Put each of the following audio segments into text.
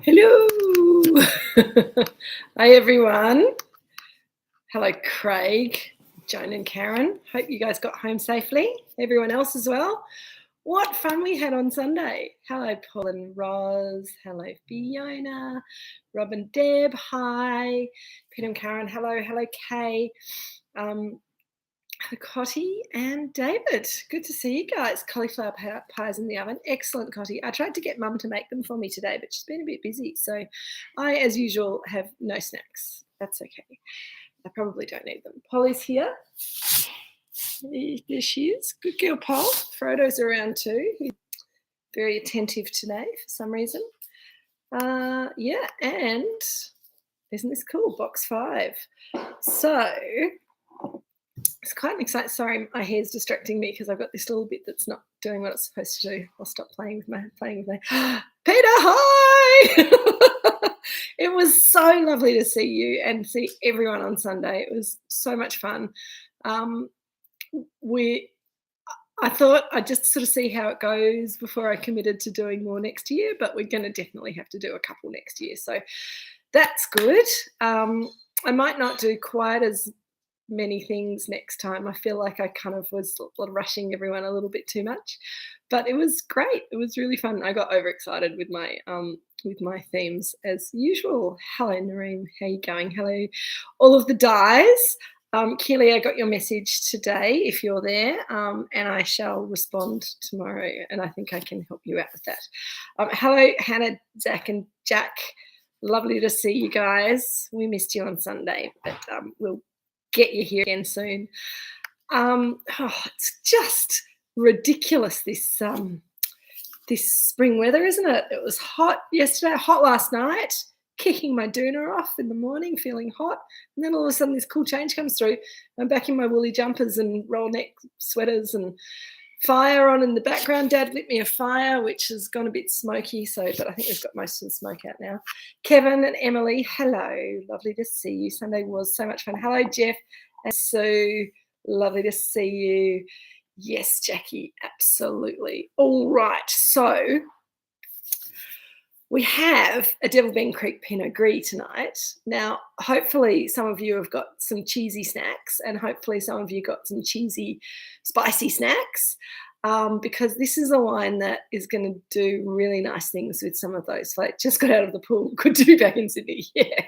Hello. Hi, everyone. Hello, Craig, Joan and Karen. Hope you guys got home safely. Everyone else as well. What fun we had on Sunday. Hello, Paul and Roz. Hello, Fiona. Rob and Deb. Hi. Peter and Karen. Hello. Hello, Kay. Cotty and David. Good to see you guys. Cauliflower pies in the oven. Excellent, Cotty. I tried to get Mum to make them for me today, but she's been a bit busy. So I, as usual, have no snacks. That's okay. I probably don't need them. Polly's here. There she is. Good girl, Paul. Frodo's around too. He's very attentive today for some reason. Yeah, and isn't this cool? Box 5. So it's quite an exciting. Sorry, my hair's distracting me because I've got this little bit that's not doing what it's supposed to do. I'll stop playing with my Peter. Hi. It was so lovely to see you and see everyone on Sunday. It was so much fun. I thought I'd just sort of see how it goes before I committed to doing more next year, but we're going to definitely have to do a couple next year. So that's good. I might not do quite as many things next time. I feel like I kind of was rushing everyone a little bit too much, but it was great. It was really fun. I got overexcited with my themes as usual. Hello, Nareem. How you going? Hello, all of the dyes. Keely, I got your message today if you're there, and I shall respond tomorrow, and I think I can help you out with that. Hello, Hannah, Zach, and Jack. Lovely to see you guys. We missed you on Sunday, but we'll get you here again soon. It's just ridiculous, this spring weather, isn't it? It was hot yesterday, hot last night, kicking my doona off in the morning, feeling hot, and then all of a sudden this cool change comes through. I'm back in my woolly jumpers and roll neck sweaters and fire on in the background. Dad lit me a fire, which has gone a bit smoky, but I think we've got most of the smoke out now. Kevin and Emily, hello. Lovely to see you. Sunday was so much fun. Hello, Jeff and Sue. Lovely to see you. Yes, Jackie, absolutely. All right, so we have a Devil Ben Creek Pinot Gris tonight. Now, hopefully some of you have got some cheesy snacks, and hopefully some of you got some cheesy, spicy snacks, because this is a wine that is going to do really nice things with some of those. Like, just got out of the pool, good to be back in Sydney. Yeah.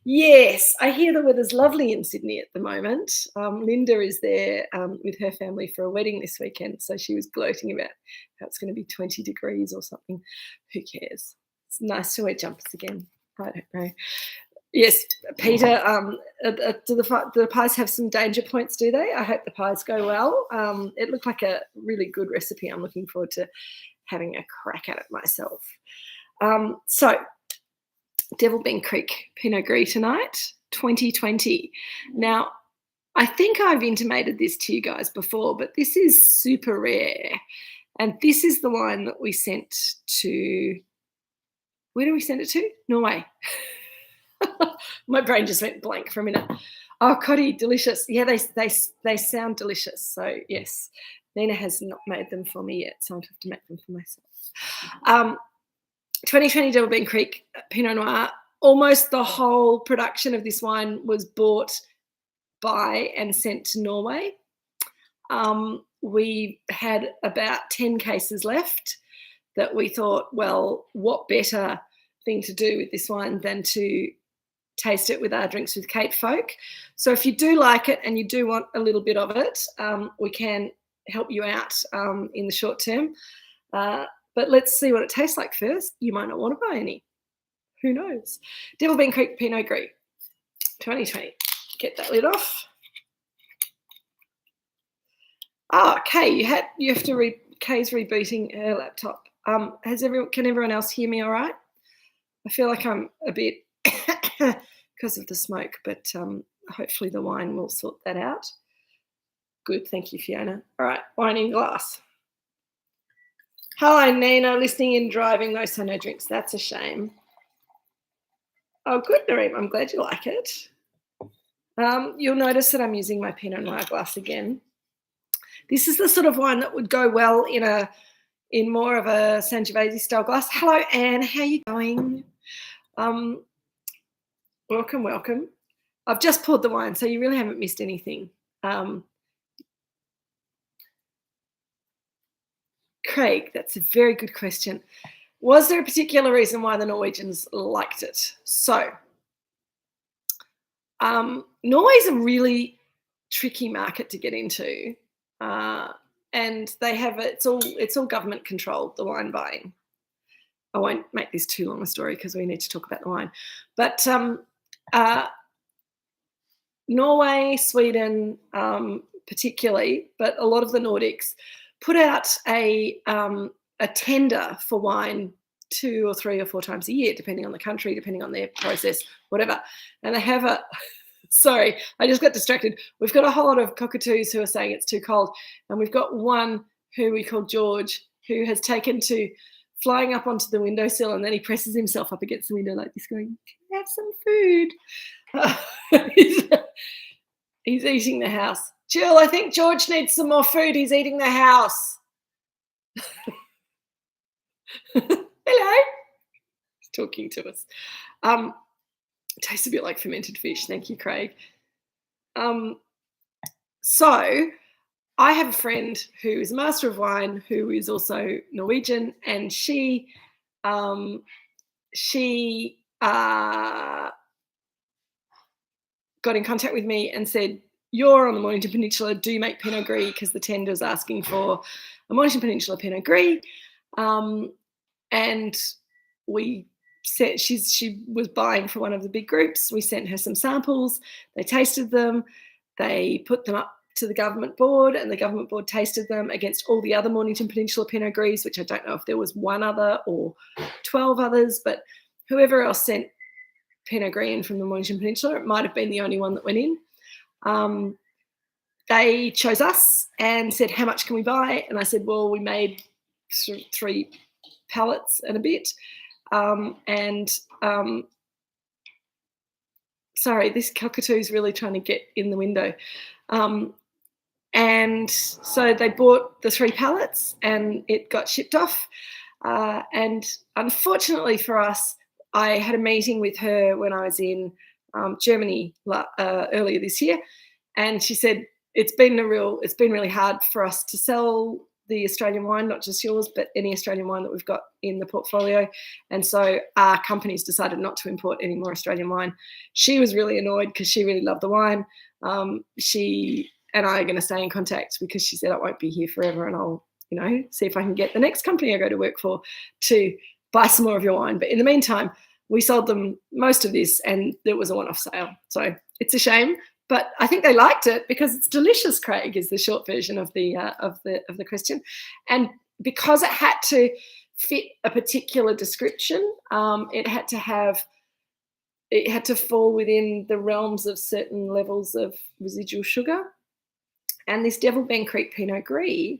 Yes, I hear the weather's lovely in Sydney at the moment. Linda is there with her family for a wedding this weekend, so she was gloating about how it's going to be 20 degrees or something. Who cares? It's nice to wear jumpers again. I don't know. Yes, Peter, do the pies have some danger points, do they? I hope the pies go well. It looked like a really good recipe. I'm looking forward to having a crack at it myself. So, Devil Ben Creek Pinot Gris tonight, 2020. Now, I think I've intimated this to you guys before, but this is super rare. And this is the wine that we sent to, where did we send it to? Norway. My brain just went blank for a minute. Oh, Cotty, delicious. Yeah, they sound delicious. So, yes, Nina has not made them for me yet, so I'll have to make them for myself. 2020 Devil Ben Creek Pinot Noir. Almost the whole production of this wine was bought by and sent to Norway. We had about 10 cases left that we thought, well, what better thing to do with this wine than to taste it with our Drinks with Kate folk. So if you do like it and you do want a little bit of it, we can help you out in the short term. But let's see what it tastes like first. You might not want to buy any. Who knows? Devil Ben Creek Pinot Gris, 2020. Get that lid off. Oh, Kay, you have to read. Kay's rebooting her laptop. Can everyone else hear me all right? I feel like I'm a bit because of the smoke, but hopefully the wine will sort that out. Good, thank you, Fiona. All right, wine in glass. Hello, Nina, listening in, driving, so no drinks. That's a shame. Oh, good, Nareem. I'm glad you like it. You'll notice that I'm using my Pinot Noir glass again. This is the sort of wine that would go well in a in more of a Sangiovese style glass. Hello, Anne. How are you going? Welcome, welcome. I've just poured the wine, so you really haven't missed anything. Craig, that's a very good question. Was there a particular reason why the Norwegians liked it? So, Norway's a really tricky market to get into, and they have it's all government controlled, the wine buying. I won't make this too long a story because we need to talk about the wine, but Norway, Sweden, particularly, but a lot of the Nordics put out a tender for wine 2 or 3 or 4 times a year, depending on the country, depending on their process, whatever. And they have a sorry, I just got distracted. We've got a whole lot of cockatoos who are saying it's too cold, and we've got one who we call George, who has taken to flying up onto the windowsill, and then he presses himself up against the window like this, going, "Can I have some food?" He's eating the house. Jill, I think George needs some more food. He's eating the house. Hello. He's talking to us. Tastes a bit like fermented fish. Thank you, Craig. So I have a friend who is a master of wine who is also Norwegian, and she got in contact with me and said, "You're on the Mornington Peninsula. Do you make Pinot Gris? Because the tender's asking for a Mornington Peninsula Pinot Gris." And we said she was buying for one of the big groups. We sent her some samples. They tasted them. They put them up to the government board, and the government board tasted them against all the other Mornington Peninsula Pinot Gris, which I don't know if there was one other or 12 others, but whoever else sent Pinot Gris in from the Mornington Peninsula, it might have been the only one that went in. They chose us and said, "How much can we buy?" And I said, "Well, we made 3 pallets and a bit." Sorry, this cockatoo is really trying to get in the window. And so they bought the 3 pallets and it got shipped off. And unfortunately for us, I had a meeting with her when I was in Germany earlier this year, and she said it's been really hard for us to sell the Australian wine, not just yours, but any Australian wine that we've got in the portfolio. And so our company's decided not to import any more Australian wine. She was really annoyed because she really loved the wine. She and I are going to stay in contact because she said I won't be here forever, and I'll, see if I can get the next company I go to work for to buy some more of your wine. But in the meantime, we sold them most of this, and there was a one-off sale. So it's a shame, but I think they liked it because it's delicious. Craig is the short version of the question, and because it had to fit a particular description, it had to fall within the realms of certain levels of residual sugar. And this Devil Ben Creek Pinot Gris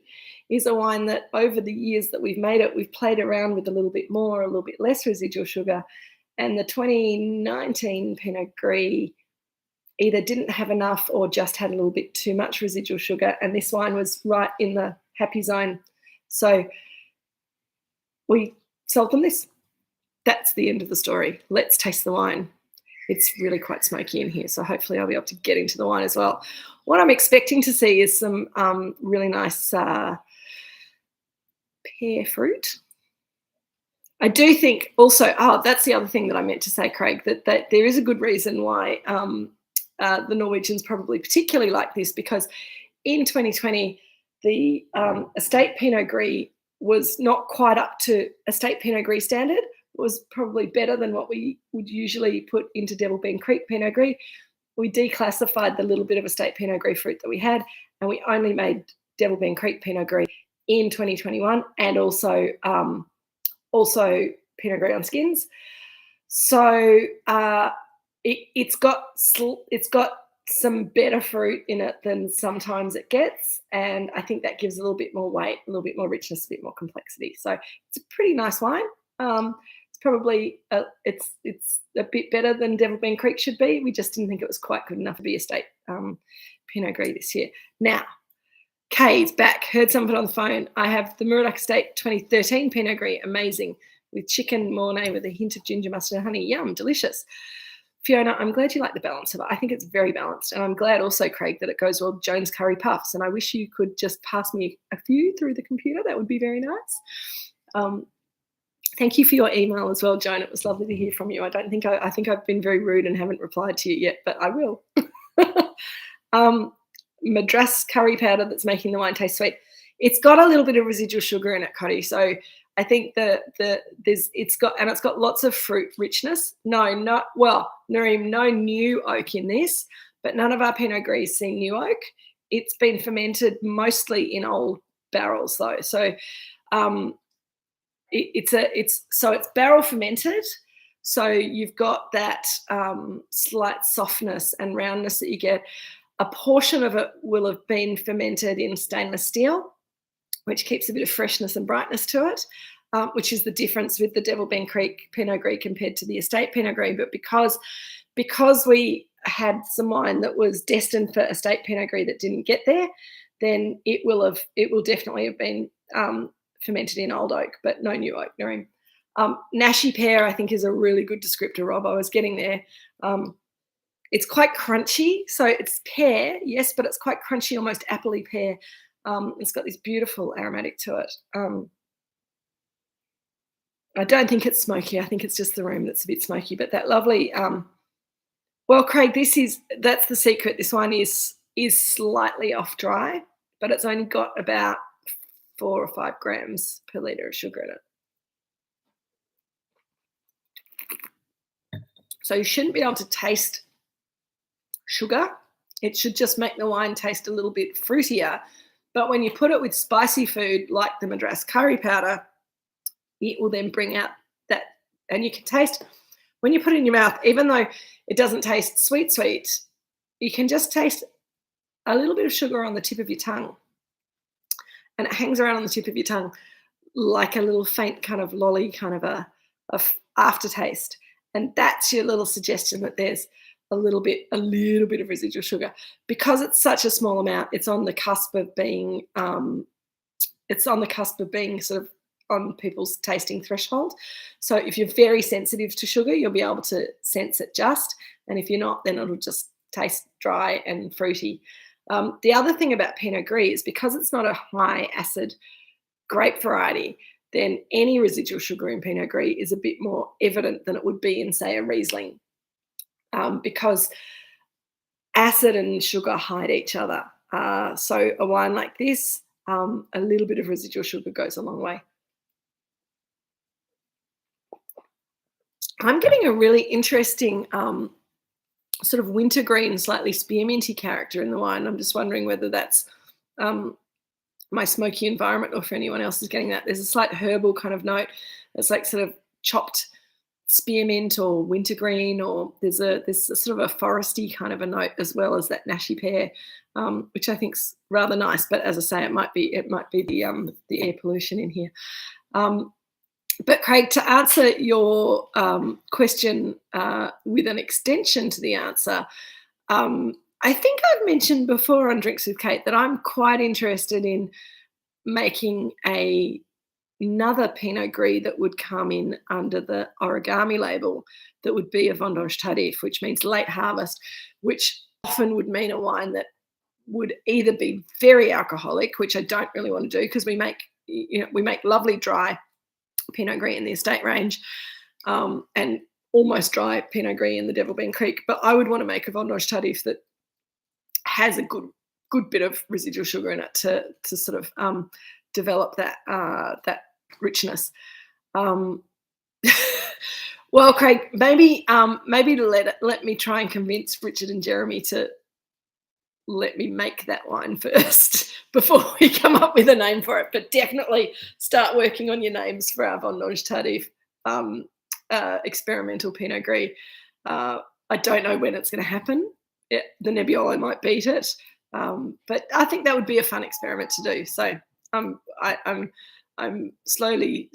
is a wine that over the years that we've made it, we've played around with a little bit more, a little bit less residual sugar. And the 2019 Pinot Gris either didn't have enough or just had a little bit too much residual sugar. And this wine was right in the happy zone. So we sold them this. That's the end of the story. Let's taste the wine. It's really quite smoky in here, so hopefully I'll be able to get into the wine as well. What I'm expecting to see is some really nice pear fruit. I do think also, that's the other thing that I meant to say, Craig, that there is a good reason why the Norwegians probably particularly like this, because in 2020, the estate Pinot Gris was not quite up to estate Pinot Gris standard. It was probably better than what we would usually put into Devil Ben Creek Pinot Gris. We declassified the little bit of estate Pinot Gris fruit that we had, and we only made Devil Ben Creek Pinot Gris in 2021, and also Pinot Gris on skins. So it's got some better fruit in it than sometimes it gets, and I think that gives a little bit more weight, a little bit more richness, a bit more complexity. So it's a pretty nice wine. It's probably it's a bit better than Devil Ben Creek should be. We just didn't think it was quite good enough to be estate Pinot Gris this year. Now, Kay's back. Heard something on the phone. I have the Moorooduc Estate 2013 Pinot Gris, amazing, with chicken Mornay with a hint of ginger, mustard, and honey. Yum, delicious. Fiona, I'm glad you like the balance of it. I think it's very balanced. And I'm glad also, Craig, that it goes well with Jones curry puffs. And I wish you could just pass me a few through the computer. That would be very nice. Thank you for your email as well, Joan. It was lovely to hear from you. I think I've been very rude and haven't replied to you yet, but I will. Madras curry powder that's making the wine taste sweet. It's got a little bit of residual sugar in it, Cotty. So I think it's got lots of fruit richness. Nareem, no new oak in this, but none of our Pinot Gris see new oak. It's been fermented mostly in old barrels though. So it's barrel fermented. So you've got that slight softness and roundness that you get. A portion of it will have been fermented in stainless steel, which keeps a bit of freshness and brightness to it, which is the difference with the Devilbend Creek Pinot Gris compared to the Estate Pinot Gris. But because we had some wine that was destined for Estate Pinot Gris that didn't get there, then it will definitely have been fermented in old oak, but no new oak. Nashi pear, I think, is a really good descriptor, Rob. I was getting there. It's quite crunchy. So it's pear, yes, but it's quite crunchy, almost appley pear. It's got this beautiful aromatic to it. I don't think it's smoky. I think it's just the room that's a bit smoky, but that lovely. Well, Craig, that's the secret. This wine is slightly off dry, but it's only got about 4 or 5 grams per litre of sugar in it. So you shouldn't be able to taste sugar. It should just make the wine taste a little bit fruitier. But when you put it with spicy food like the Madras curry powder, it will then bring out that, and you can taste, when you put it in your mouth, even though it doesn't taste sweet, you can just taste a little bit of sugar on the tip of your tongue. And it hangs around on the tip of your tongue like a little faint kind of lolly kind of a aftertaste. And that's your little suggestion that there's a little bit of residual sugar. Because it's such a small amount, it's on the cusp of being sort of on people's tasting threshold. So if you're very sensitive to sugar, you'll be able to sense it just. And if you're not, then it'll just taste dry and fruity. The other thing about Pinot Gris is because it's not a high acid grape variety, then any residual sugar in Pinot Gris is a bit more evident than it would be in, say, a Riesling, because acid and sugar hide each other. So a wine like this, a little bit of residual sugar goes a long way. I'm getting a really interesting sort of wintergreen, slightly spearminty character in the wine. I'm just wondering whether that's my smoky environment or if anyone else is getting that. There's a slight herbal kind of note. It's like sort of chopped spearmint or wintergreen, or there's a sort of a foresty kind of a note as well as that Nashi pear, which I think's rather nice. But as I say, it might be the air pollution in here. But Craig, to answer your question with an extension to the answer, I think I've mentioned before on Drinks with Kate that I'm quite interested in making another Pinot Gris that would come in under the origami label that would be a vendange tardif, which means late harvest, which often would mean a wine that would either be very alcoholic, which I don't really want to do because we make lovely dry Pinot Gris in the estate range, and almost dry Pinot Gris in the Devilbend Creek. But I would want to make a vendange tardif that has a good bit of residual sugar in it to sort of develop that richness. Well, Craig, maybe let me try and convince Richard and Jeremy to let me make that wine first before we come up with a name for it. But definitely start working on your names for our vendange tardif experimental Pinot Gris. I don't know when it's going to happen. The Nebbiolo might beat it, but I think that would be a fun experiment to do. So I'm slowly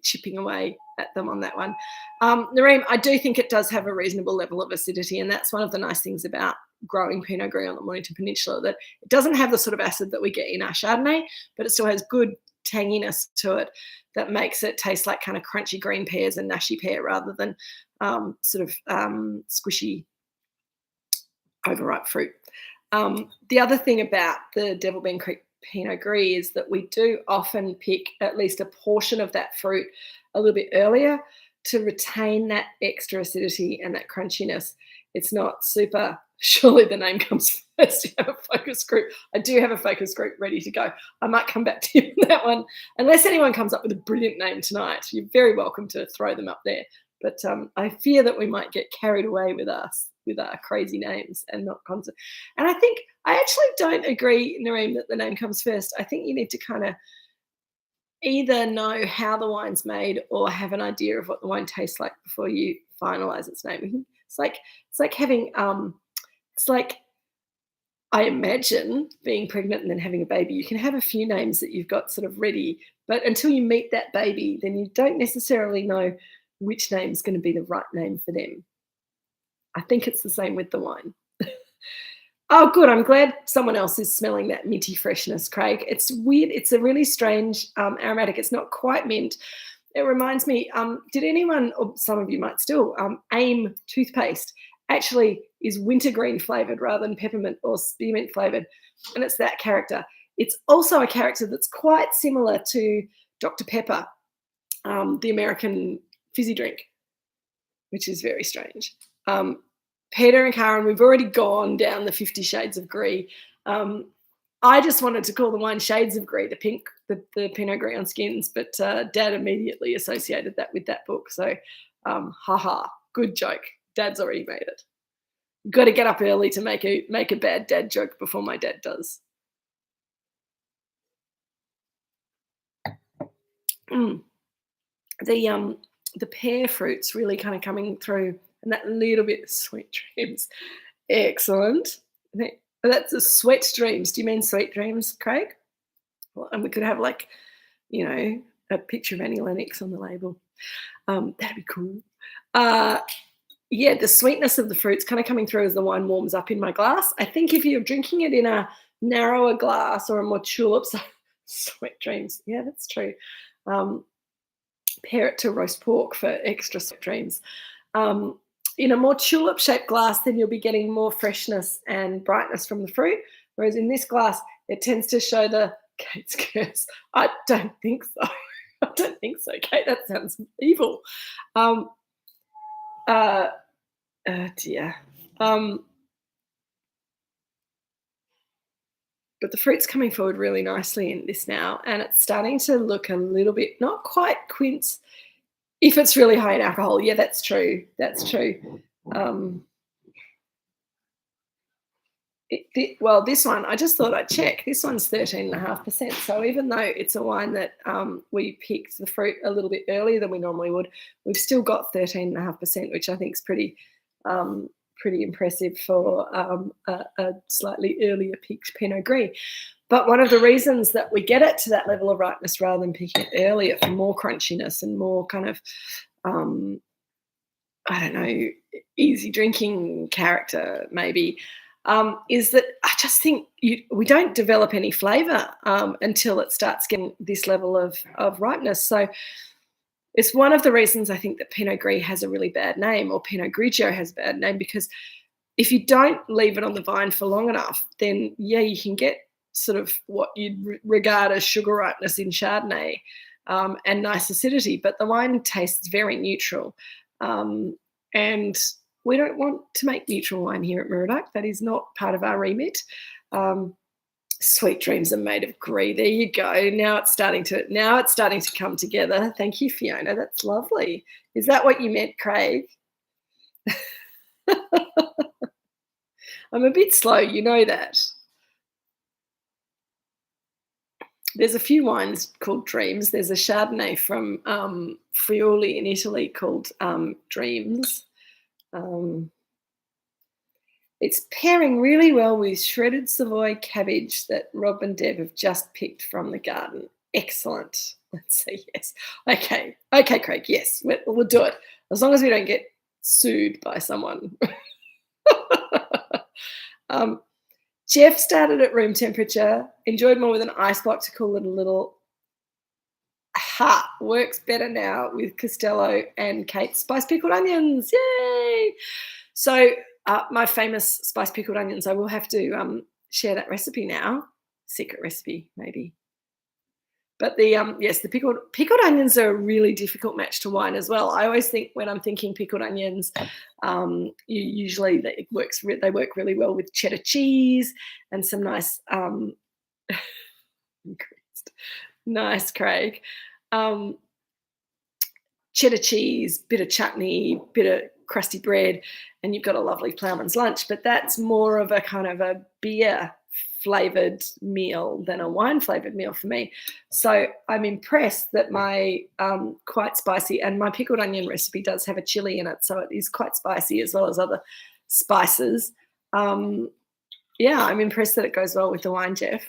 chipping away at them on that one. Nareem, I do think it does have a reasonable level of acidity, and that's one of the nice things about growing Pinot Gris on the Mornington Peninsula, that it doesn't have the sort of acid that we get in our Chardonnay, but it still has good tanginess to it that makes it taste like kind of crunchy green pears and nashy pear rather than squishy overripe fruit. The other thing about the Devil Bean Creek Pinot Gris is that we do often pick at least a portion of that fruit a little bit earlier to retain that extra acidity and that crunchiness. It's not super, surely the name comes first. You have a focus group. I do have a focus group ready to go. I might come back to you on that one. Unless anyone comes up with a brilliant name tonight, you're very welcome to throw them up there. But I fear that we might get carried away with our crazy names and not concept. And I think I actually don't agree, Nareem, that the name comes first. I think you need to kind of either know how the wine's made or have an idea of what the wine tastes like before you finalize its name. It's like having it's like, I imagine, being pregnant and then having a baby. You can have a few names that you've got sort of ready, but until you meet that baby, then you don't necessarily know which name is going to be the right name for them. I think it's the same with the wine. Oh, good. I'm glad someone else is smelling that minty freshness, Craig. It's weird. It's a really strange aromatic. It's not quite mint. It reminds me, did anyone, or some of you might still, AIM toothpaste actually is wintergreen flavoured rather than peppermint or spearmint flavoured, and it's that character. It's also a character that's quite similar to Dr. Pepper, the American fizzy drink, which is very strange. Peter and Karen, we've already gone down the 50 Shades of Gris. I just wanted to call the wine Shades of Gris, the pink, the Pinot Gris on skins, but Dad immediately associated that with that book. So, haha, good joke. Dad's already made it. Got to get up early to make a bad dad joke before my dad does. The pear fruit's really kind of coming through, and that little bit of sweet dreams. Excellent. That's a sweet dreams. Do you mean sweet dreams, Craig? Well, and we could have a picture of Annie Lennox on the label. That'd be cool. Yeah, the sweetness of the fruit's kind of coming through as the wine warms up in my glass. I think if you're drinking it in a narrower glass or a more tulip, sweet dreams. Yeah, that's true. Pair it to roast pork for extra sweet dreams. In a more tulip-shaped glass, then you'll be getting more freshness and brightness from the fruit, whereas in this glass, it tends to show the Kate's curse. I don't think so. I don't think so, Kate. That sounds evil. Oh dear. But the fruit's coming forward really nicely in this now, and it's starting to look a little bit, not quite quince, if it's really high in alcohol. Yeah, that's true. That's true. Well, this one, I just thought I'd check. This one's 13.5%. So even though it's a wine that we picked the fruit a little bit earlier than we normally would, we've still got 13.5%, which I think is pretty impressive for a slightly earlier picked Pinot Gris. But one of the reasons that we get it to that level of ripeness rather than picking it earlier for more crunchiness and more kind of, easy drinking character maybe, is that I just think we don't develop any flavour until it starts getting this level of ripeness. So it's one of the reasons I think that Pinot Gris has a really bad name, or Pinot Grigio has a bad name, because if you don't leave it on the vine for long enough, then yeah, you can get sort of what you'd regard as sugar ripeness in Chardonnay and nice acidity, but the wine tastes very neutral. And we don't want to make neutral wine here at Moorooduc. That is not part of our remit. Sweet dreams are made of Gris. There you go. Now it's starting to come together. Thank you, Fiona. That's lovely. Is that what you meant, Craig? I'm a bit slow, you know that. There's a few wines called Dreams. There's a Chardonnay from Friuli in Italy called Dreams. It's pairing really well with shredded Savoy cabbage that Rob and Deb have just picked from the garden. Excellent. Let's say yes. Okay, Craig, yes, we'll do it. As long as we don't get sued by someone. Um, Jeff started at room temperature, enjoyed more with an ice block to cool it a little. Ha! Works better now with Costello and Kate's spiced pickled onions. Yay! So my famous spiced pickled onions, I will have to share that recipe now. Secret recipe, maybe. But the yes, the pickled onions are a really difficult match to wine as well. I always think when I'm thinking pickled onions, they work really well with cheddar cheese and some nice nice Craig cheddar cheese, bit of chutney, bit of crusty bread, and you've got a lovely ploughman's lunch. But that's more of a kind of a beer flavored meal than a wine flavored meal for me. So I'm impressed that my quite spicy, and my pickled onion recipe does have a chili in it, so it is quite spicy as well as other spices. Yeah, I'm impressed that it goes well with the wine, Jeff.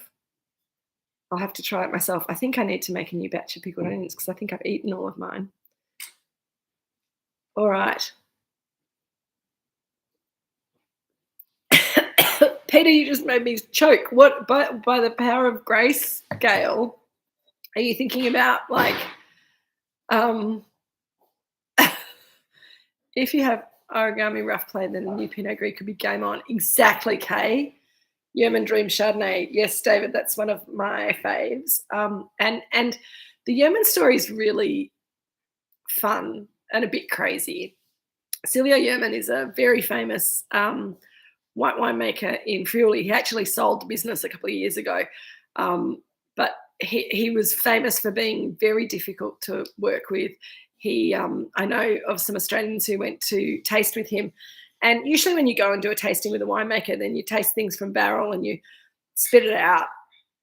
I'll have to try it myself. I think I need to make a new batch of pickled onions because I think I've eaten all of mine. All right. Peter, you just made me choke. What by the power of grace, Gail, are you thinking about like if you have origami rough play, then a new Pinot Gris could be game on. Exactly, Kay. Yeoman Dream Chardonnay. Yes, David, that's one of my faves. And the Yeoman story is really fun and a bit crazy. Silvio Yeoman is a very famous white winemaker in Friuli. He actually sold the business a couple of years ago, but he was famous for being very difficult to work with. I know of some Australians who went to taste with him, and usually when you go and do a tasting with a winemaker, then you taste things from barrel and you spit it out,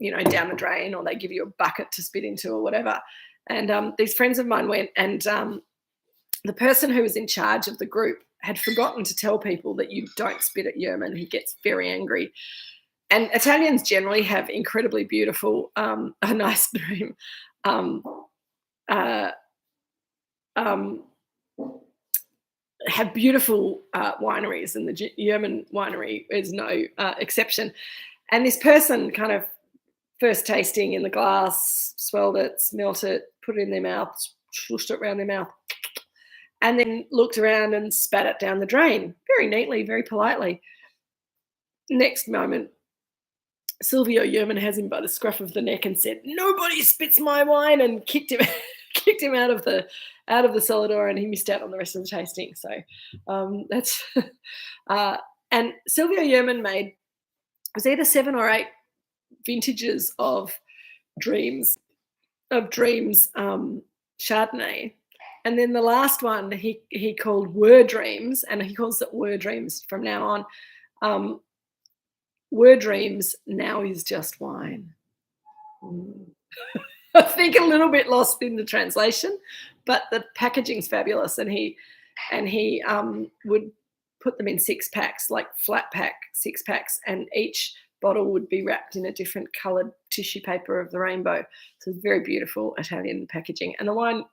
down the drain, or they give you a bucket to spit into or whatever. And these friends of mine went, and the person who was in charge of the group had forgotten to tell people that you don't spit at Yeoman. He gets very angry. And Italians generally have incredibly beautiful, a nice dream, have beautiful wineries, and the Yeoman winery is no exception. And this person kind of first tasting in the glass, swelled it, smelt it, put it in their mouth, slushed it around their mouth, and then looked around and spat it down the drain very neatly, very politely. Next moment, Silvio Yeoman has him by the scruff of the neck and said, "Nobody spits my wine," and kicked him out of the cellar door, and he missed out on the rest of the tasting. So that's and Silvio Yeoman was either 7 or 8 vintages of Dreams Chardonnay. And then the last one he called Were Dreams, and he calls it Were Dreams from now on. Were Dreams now is just wine. I think a little bit lost in the translation, but the packaging's fabulous, and he would put them in 6-packs, like flat pack 6-packs, and each bottle would be wrapped in a different coloured tissue paper of the rainbow. So it's very beautiful Italian packaging, and the wine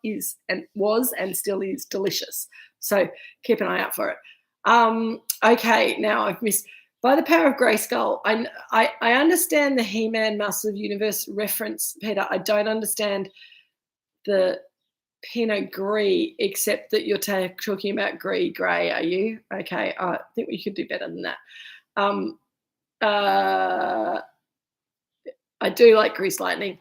was and still is delicious. So keep an eye out for it. Okay, now I've missed. By the power of Grayskull, I understand the He-Man Master of the Universe reference, Peter. I don't understand the Pinot Gris, except that you're talking about Gris Grey, are you? Okay, I think we could do better than that. I do like Grease Lightning.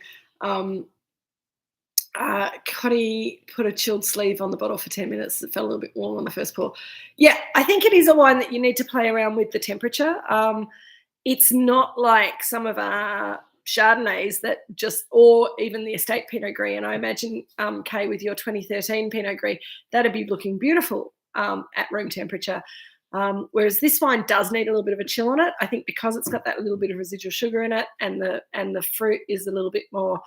Cotty put a chilled sleeve on the bottle for 10 minutes. It felt a little bit warm on the first pour. Yeah, I think it is a wine that you need to play around with the temperature. It's not like some of our Chardonnays or even the estate Pinot Gris. And I imagine, Kay, with your 2013 Pinot Gris, that'd be looking beautiful at room temperature. Whereas this wine does need a little bit of a chill on it. I think because it's got that little bit of residual sugar in it, and the fruit is a little bit more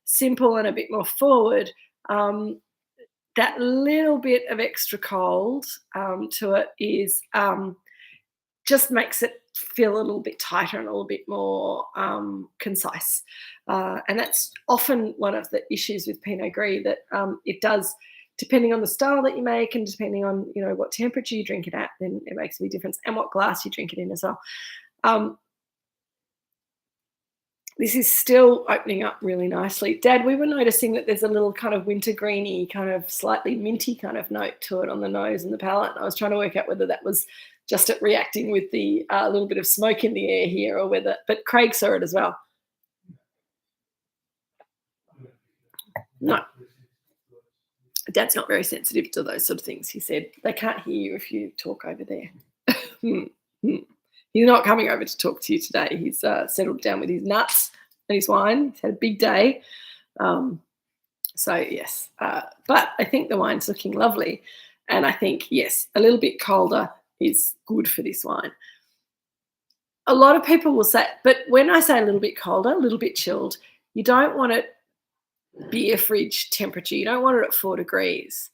simple and a bit more forward, that little bit of extra cold to it is just makes it feel a little bit tighter and a little bit more concise. And that's often one of the issues with Pinot Gris, that it does, depending on the style that you make and depending on what temperature you drink it at, then it makes a big difference, and what glass you drink it in as well. Um, this is still opening up really nicely. Dad, we were noticing that there's a little kind of wintergreeny, kind of slightly minty kind of note to it on the nose and the palate. And I was trying to work out whether that was just it reacting with the little bit of smoke in the air here, or whether, but Craig saw it as well. No. Dad's not very sensitive to those sort of things. He said they can't hear you if you talk over there. He's not coming over to talk to you today. He's settled down with his nuts and his wine. He's had a big day. So, yes. But I think the wine's looking lovely. And I think, yes, a little bit colder is good for this wine. A lot of people will say, but when I say a little bit colder, a little bit chilled, you don't want it beer fridge temperature. You don't want it at 4 degrees,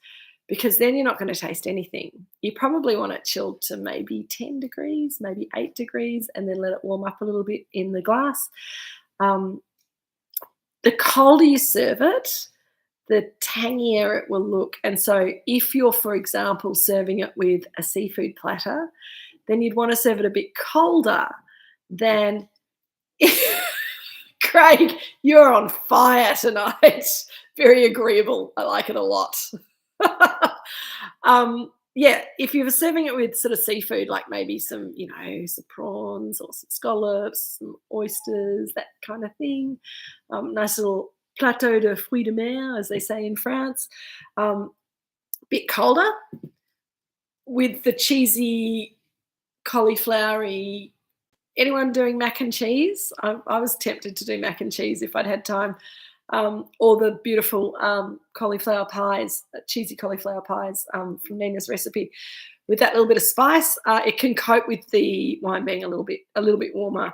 because then you're not going to taste anything. You probably want it chilled to maybe 10 degrees, maybe 8 degrees, and then let it warm up a little bit in the glass. The colder you serve it, the tangier it will look. And so if you're, for example, serving it with a seafood platter, then you'd want to serve it a bit colder than... Craig, you're on fire tonight. Very agreeable. I like it a lot. Yeah, if you were serving it with sort of seafood, like maybe some, some prawns or some scallops, some oysters, that kind of thing. Nice little plateau de fruits de mer, as they say in France. Bit colder with the cheesy, cauliflowery. Anyone doing mac and cheese? I was tempted to do mac and cheese if I'd had time. Or the beautiful cauliflower pies, cheesy cauliflower pies from Nina's recipe. With that little bit of spice, it can cope with the wine being a little bit warmer.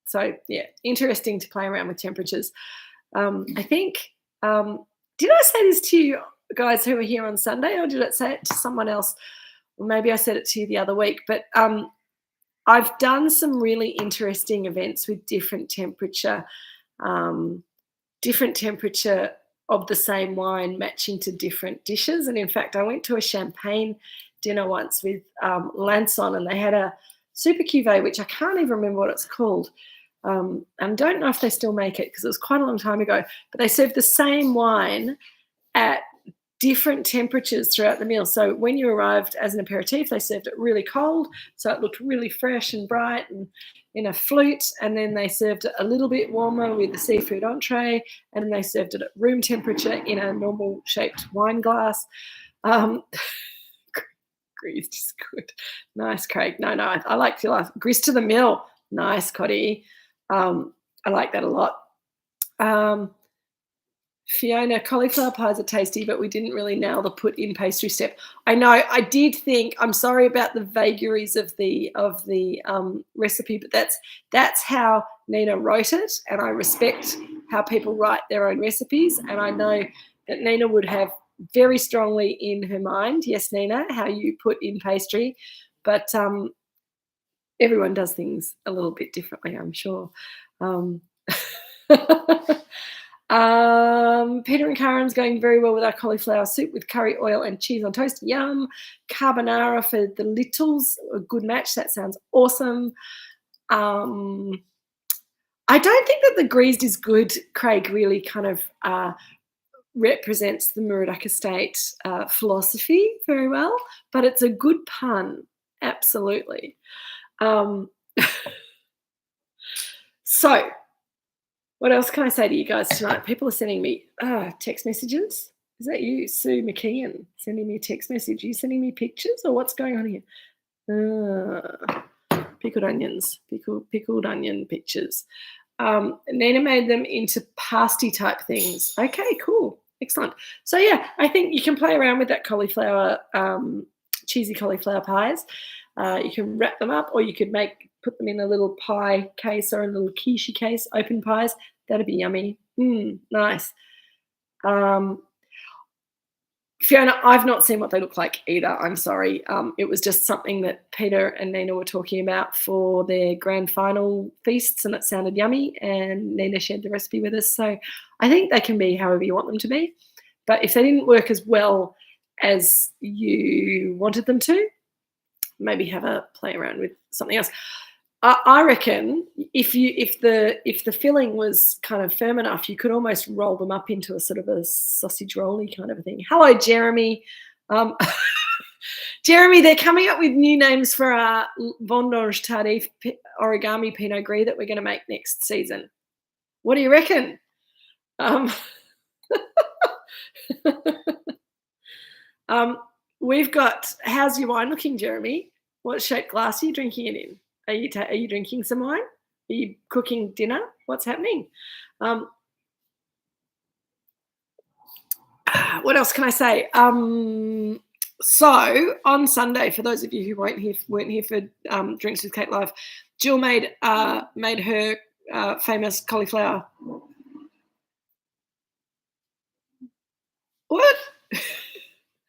So yeah, interesting to play around with temperatures. I think, did I say this to you guys who were here on Sunday, or did I say it to someone else? Or maybe I said it to you the other week, but I've done some really interesting events with different temperature of the same wine matching to different dishes. And in fact, I went to a champagne dinner once with Lanson, and they had a super cuvee, which I can't even remember what it's called. And don't know if they still make it because it was quite a long time ago. But they served the same wine at different temperatures throughout the meal. So when you arrived as an aperitif, they served it really cold, so it looked really fresh and bright and in a flute, and then they served it a little bit warmer with the seafood entree, and then they served it at room temperature in a normal shaped wine glass. Grist is good. Nice, Craig. No, I like your last. Grist to the mill. Nice, Cotty. I like that a lot. Fiona, cauliflower pies are tasty, but we didn't really nail the put in pastry step. I know. I did think. I'm sorry about the vagaries of the recipe, but that's how Nina wrote it, and I respect how people write their own recipes. And I know that Nina would have very strongly in her mind, yes, Nina, how you put in pastry, but everyone does things a little bit differently, I'm sure. Peter and Karen's going very well with our cauliflower soup with curry oil and cheese on toast. Yum. Carbonara for the littles. A good match. That sounds awesome. I don't think that the Gris is good. Craig really kind of represents the Moorooduc Estate philosophy very well, but it's a good pun. Absolutely. So, what else can I say to you guys tonight? People are sending me text messages. Is that you, Sue McKeon, sending me a text message? Are you sending me pictures, or what's going on here? Pickled onions, pickled onion pictures. Nina made them into pasty type things. Okay, cool. Excellent. So, yeah, I think you can play around with that cauliflower, cheesy cauliflower pies. You can wrap them up, or you could put them in a little pie case or a little quiche case, open pies. That'd be yummy. Nice. Fiona, I've not seen what they look like either. I'm sorry. It was just something that Peter and Nina were talking about for their grand final feasts, and it sounded yummy, and Nina shared the recipe with us. So I think they can be however you want them to be. But if they didn't work as well as you wanted them to, maybe have a play around with something else. I reckon if the filling was kind of firm enough, you could almost roll them up into a sort of a sausage rolly kind of a thing. Hello, Jeremy. Um, Jeremy, they're coming up with new names for our Vendange Tardif origami Pinot Gris that we're going to make next season. What do you reckon? Um, um, we've got. How's your wine looking, Jeremy? What shaped glass are you drinking it in? Are you drinking some wine? Are you cooking dinner? What's happening? What else can I say? So on Sunday, for those of you who weren't here for Drinks with Kate Live, Jill made her famous cauliflower. What?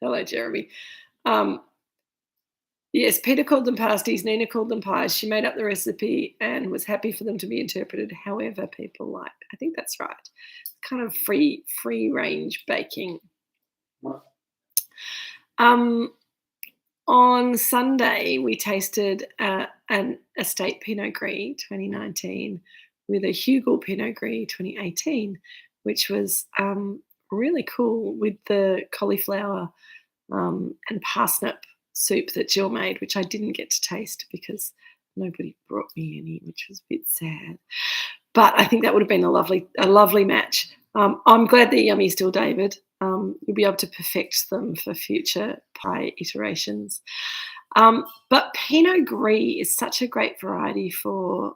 Hello, Jeremy. Yes, Peter called them pasties, Nina called them pies. She made up the recipe and was happy for them to be interpreted however people liked. I think that's right. Kind of free range baking. On Sunday, we tasted an Estate Pinot Gris 2019 with a Hugel Pinot Gris 2018, which was really cool with the cauliflower and parsnip soup that Jill made, which I didn't get to taste because nobody brought me any, which was a bit sad. But I think that would have been a lovely match. I'm glad they're yummy still, David. You'll be able to perfect them for future pie iterations. But Pinot Gris is such a great variety for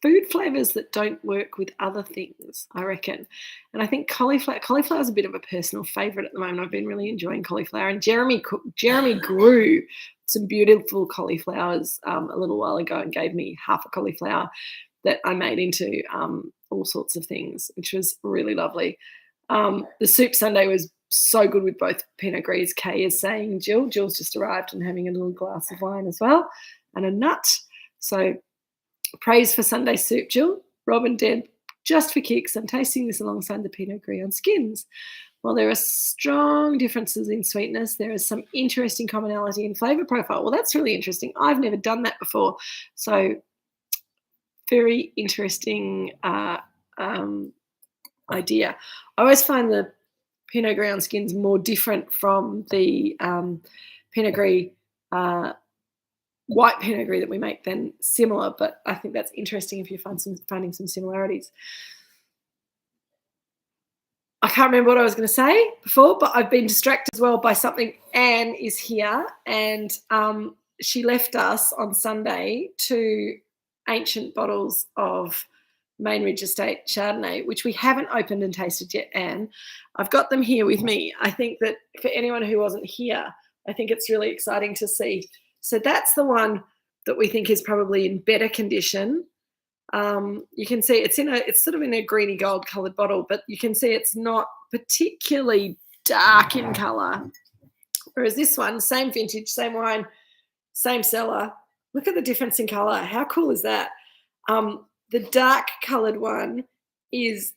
food flavours that don't work with other things, I reckon. And I think cauliflower is a bit of a personal favourite at the moment. I've been really enjoying cauliflower. And Jeremy grew some beautiful cauliflowers a little while ago and gave me half a cauliflower that I made into all sorts of things, which was really lovely. The soup Sunday was so good with both Pinot Gris. Kay is saying Jill's just arrived and having a little glass of wine as well and a nut. So praise for Sunday soup, Jill. Rob and Deb, just for kicks, I'm tasting this alongside the Pinot Gris on skins. While there are strong differences in sweetness, there is some interesting commonality in flavour profile. Well, that's really interesting. I've never done that before. So very interesting idea. I always find the Pinot Gris on skins more different from the Pinot Gris white Pinot Gris that we make than similar, but I think that's interesting if you're finding some similarities. I can't remember what I was going to say before, but I've been distracted as well by something. Anne is here, and she left us on Sunday 2 ancient bottles of Moorooduc Estate Chardonnay, which we haven't opened and tasted yet, Anne. I've got them here with me. I think that for anyone who wasn't here, I think it's really exciting to see. So that's the one that we think is probably in better condition. You can see it's sort of in a greeny gold coloured bottle, but you can see it's not particularly dark in colour. Whereas this one, same vintage, same wine, same cellar. Look at the difference in colour. How cool is that? The dark coloured one has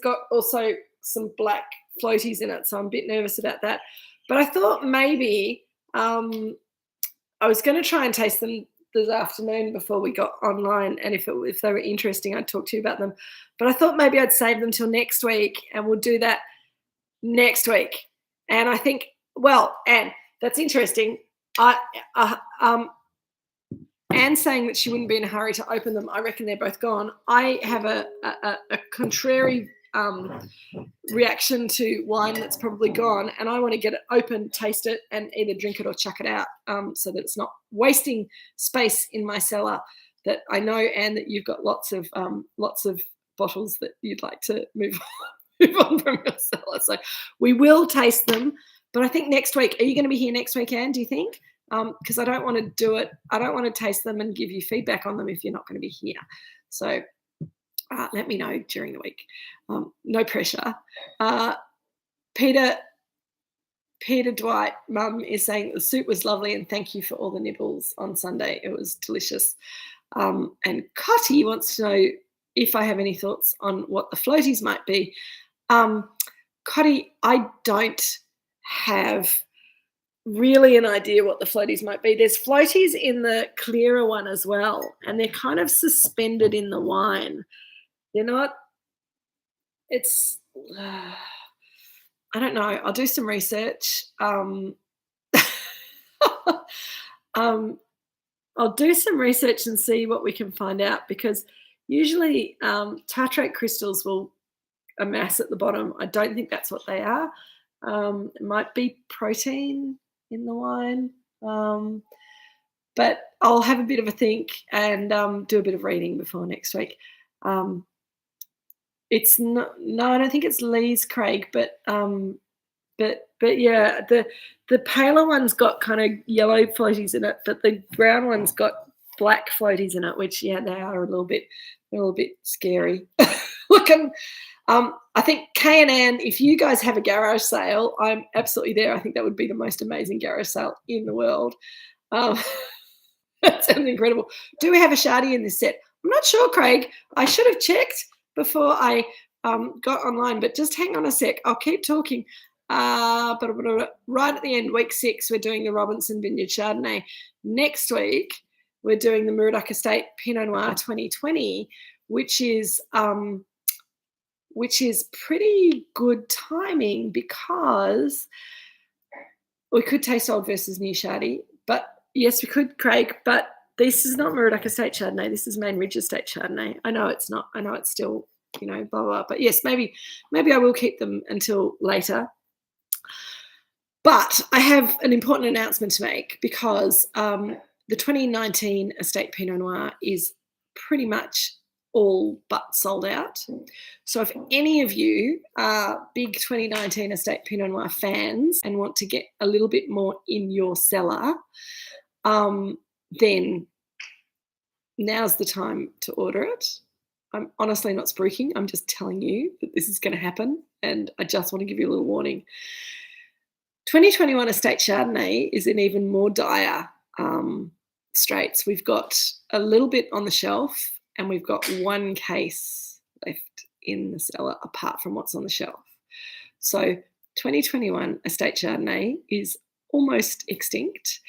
got also some black floaties in it, so I'm a bit nervous about that. But I thought maybe I was going to try and taste them this afternoon before we got online, and if they were interesting, I'd talk to you about them. But I thought maybe I'd save them till next week, and we'll do that next week. And I think, well, Anne, that's interesting. Anne saying that she wouldn't be in a hurry to open them. I reckon they're both gone. I have a contrary reaction to wine that's probably gone, and I want to get it open, taste it, and either drink it or chuck it out, so that it's not wasting space in my cellar. That I know, Anne, that you've got lots of bottles that you'd like to move on from your cellar. So we will taste them, but I think next week. Are you going to be here next week, Anne? Do you think? Because I don't want to do it. I don't want to taste them and give you feedback on them if you're not going to be here. So let me know during the week. No pressure. Peter Dwight, Mum, is saying the soup was lovely and thank you for all the nibbles on Sunday. It was delicious. And Cotty wants to know if I have any thoughts on what the floaties might be. Cotty, I don't have really an idea what the floaties might be. There's floaties in the clearer one as well, and they're kind of suspended in the wine. They're not. It's. I don't know. I'll do some research. Um, I'll do some research and see what we can find out, because usually tartrate crystals will amass at the bottom. I don't think that's what they are. It might be protein in the wine, but I'll have a bit of a think and do a bit of reading before next week. It's not. No, I don't think it's Lee's Craig, but yeah, the paler one's got kind of yellow floaties in it, but the brown one's got black floaties in it, which they are a little bit scary. Look, I think Kay and Anne, if you guys have a garage sale, I'm absolutely there. I think that would be the most amazing garage sale in the world. That sounds incredible. Do we have a Shardy in this set? I'm not sure, Craig. I should have checked before I got online, but just hang on a sec. I'll keep talking. Right at the end, week 6, we're doing the Robinson Vineyard Chardonnay. Next week, we're doing the Moorooduc Estate Pinot Noir 2020, which is pretty good timing, because we could taste old versus new Shardy. But yes, we could, Craig. But this is not Moorooduc Estate Chardonnay. This is Main Ridge Estate Chardonnay. I know it's not. I know it's still, blah, blah. But yes, maybe I will keep them until later. But I have an important announcement to make, because the 2019 Estate Pinot Noir is pretty much all but sold out. So if any of you are big 2019 Estate Pinot Noir fans and want to get a little bit more in your cellar, then now's the time to order it. I'm honestly not spruiking. I'm just telling you that this is going to happen, and I just want to give you a little warning. 2021 Estate Chardonnay is in even more dire straits. We've got a little bit on the shelf, and we've got one case left in the cellar apart from what's on the shelf. So 2021 Estate Chardonnay is almost extinct.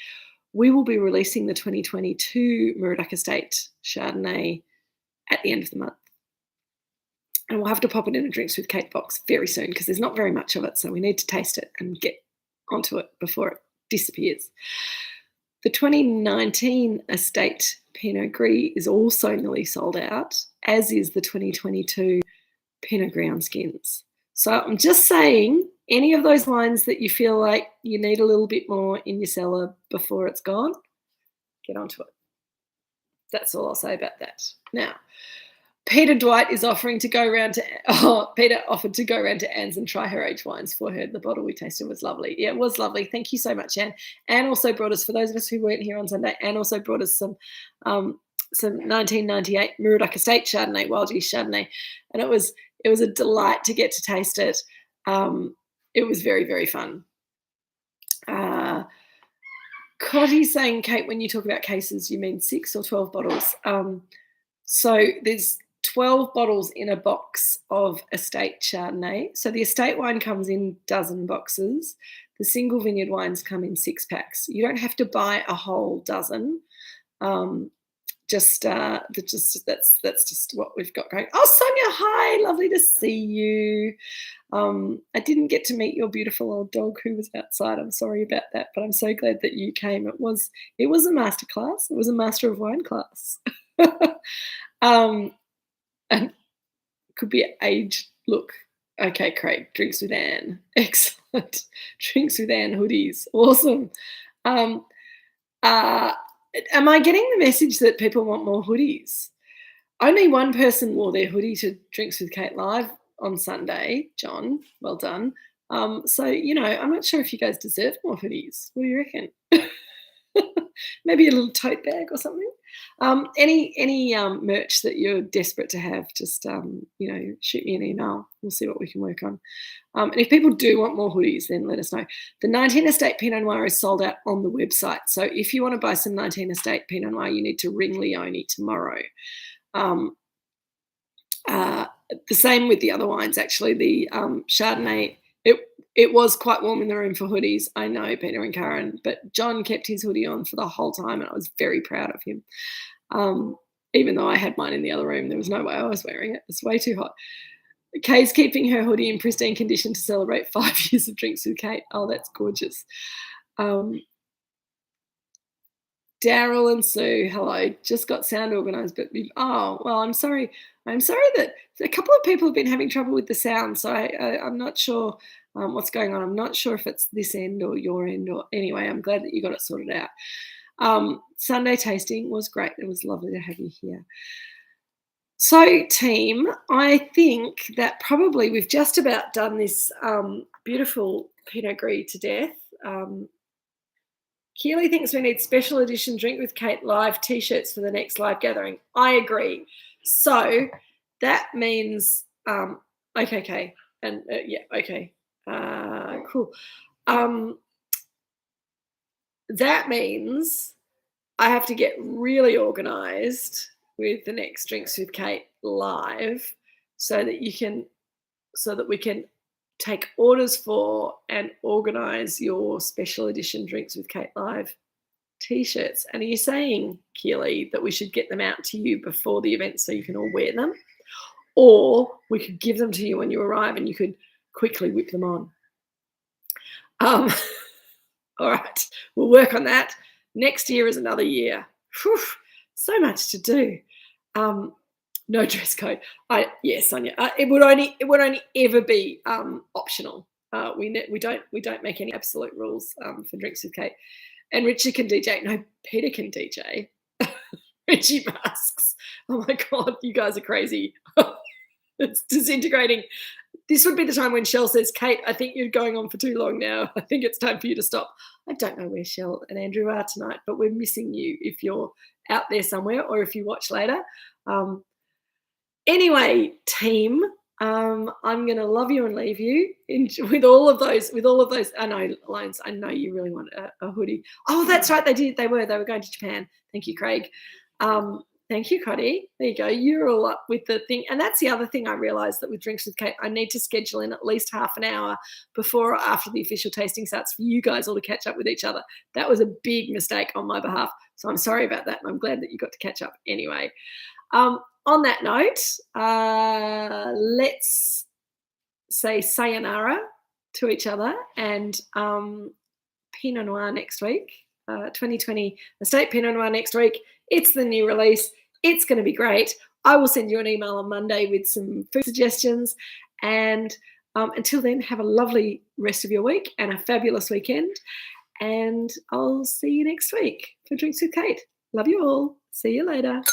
We will be releasing the 2022 Moorooduc Estate Chardonnay at the end of the month. And we'll have to pop it in a Drinks with Kate box very soon, because there's not very much of it, so we need to taste it and get onto it before it disappears. The 2019 Estate Pinot Gris is also nearly sold out, as is the 2022 Pinot Gris on skins. So I'm just saying, any of those wines that you feel like you need a little bit more in your cellar before it's gone, get onto it. That's all I'll say about that. Now, Peter Dwight is offering to go around to, Peter offered to go around to Anne's and try her aged wines for her. The bottle we tasted was lovely. Yeah, it was lovely. Thank you so much, Anne. Anne also brought us, for those of us who weren't here on Sunday, Anne also brought us some 1998 Moorooduc Estate Chardonnay, Wild Yeast Chardonnay, and it was a delight to get to taste it. It was very, very fun. Cotty's saying, Kate, when you talk about cases, you mean 6 or 12 bottles? So there's 12 bottles in a box of Estate Chardonnay. So the estate wine comes in dozen boxes. The single vineyard wines come in 6 packs. You don't have to buy a whole dozen. That's just what we've got going. Oh, Sonia, hi, lovely to see you. I didn't get to meet your beautiful old dog who was outside. I'm sorry about that, but I'm so glad that you came. It was a masterclass. It was a Master of Wine class. And could be age. Look, okay, Craig. Drinks with Anne. Excellent. Drinks with Anne hoodies. Awesome. Am I getting the message that people want more hoodies? Only one person wore their hoodie to Drinks with Kate Live on Sunday, John. Well done. So, I'm not sure if you guys deserve more hoodies. What do you reckon? Maybe a little tote bag or something. Any merch that you're desperate to have, just shoot me an email. We'll see what we can work on. And if people do want more hoodies, then let us know. The 19 Estate Pinot Noir is sold out on the website. So if you want to buy some 19 Estate Pinot Noir, you need to ring Leonie tomorrow. The same with the other wines, actually. The Chardonnay, It was quite warm in the room for hoodies. I know, Peter and Karen, but John kept his hoodie on for the whole time, and I was very proud of him. Um, Even though I had mine in the other room, there was no way I was wearing it. It's way too hot. Kay's keeping her hoodie in pristine condition to celebrate 5 years of Drinks with Kate. Oh, that's gorgeous. Daryl and Sue, hello. Just got sound organised, but oh well. I'm sorry. I'm sorry that a couple of people have been having trouble with the sound, so I'm not sure what's going on. I'm not sure if it's this end or your end, or anyway. I'm glad that you got it sorted out. Sunday tasting was great. It was lovely to have you here. So, team, I think that probably we've just about done this beautiful Pinot Gris to death. Keely thinks we need special edition Drink with Kate live T-shirts for the next live gathering. I agree. So that means, okay, Kay, and yeah, okay, cool. That means I have to get really organised with the next Drinks with Kate live, so that we can take orders for and organise your special edition Drinks with Kate live T-shirts. And are you saying, Keely, that we should get them out to you before the event so you can all wear them? Or we could give them to you when you arrive and you could quickly whip them on? All right, we'll work on that. Next year is another year. Whew, so much to do. No dress code. Yes, Sonia. It would only ever be optional. We don't make any absolute rules for Drinks with Kate. And Richard can DJ. No, Peter can DJ. Richie masks. Oh my God, you guys are crazy. It's disintegrating. This would be the time when Shell says, Kate, I think you're going on for too long now. I think it's time for you to stop. I don't know where Shell and Andrew are tonight, but we're missing you if you're out there somewhere or if you watch later. Anyway, team, I'm going to love you and leave you with all of those. I know, Loans, I know you really want a hoodie. Oh, that's right. They were going to Japan. Thank you, Craig. Thank you, Cotty. There you go. You're all up with the thing. And that's the other thing I realised, that with Drinks with Kate, I need to schedule in at least half an hour before or after the official tasting starts for you guys all to catch up with each other. That was a big mistake on my behalf. So I'm sorry about that. And I'm glad that you got to catch up anyway. On that note, let's say sayonara to each other, and Pinot Noir next week, 2020 Estate Pinot Noir next week. It's the new release. It's going to be great. I will send you an email on Monday with some food suggestions. And until then, have a lovely rest of your week and a fabulous weekend. And I'll see you next week for Drinks with Kate. Love you all. See you later.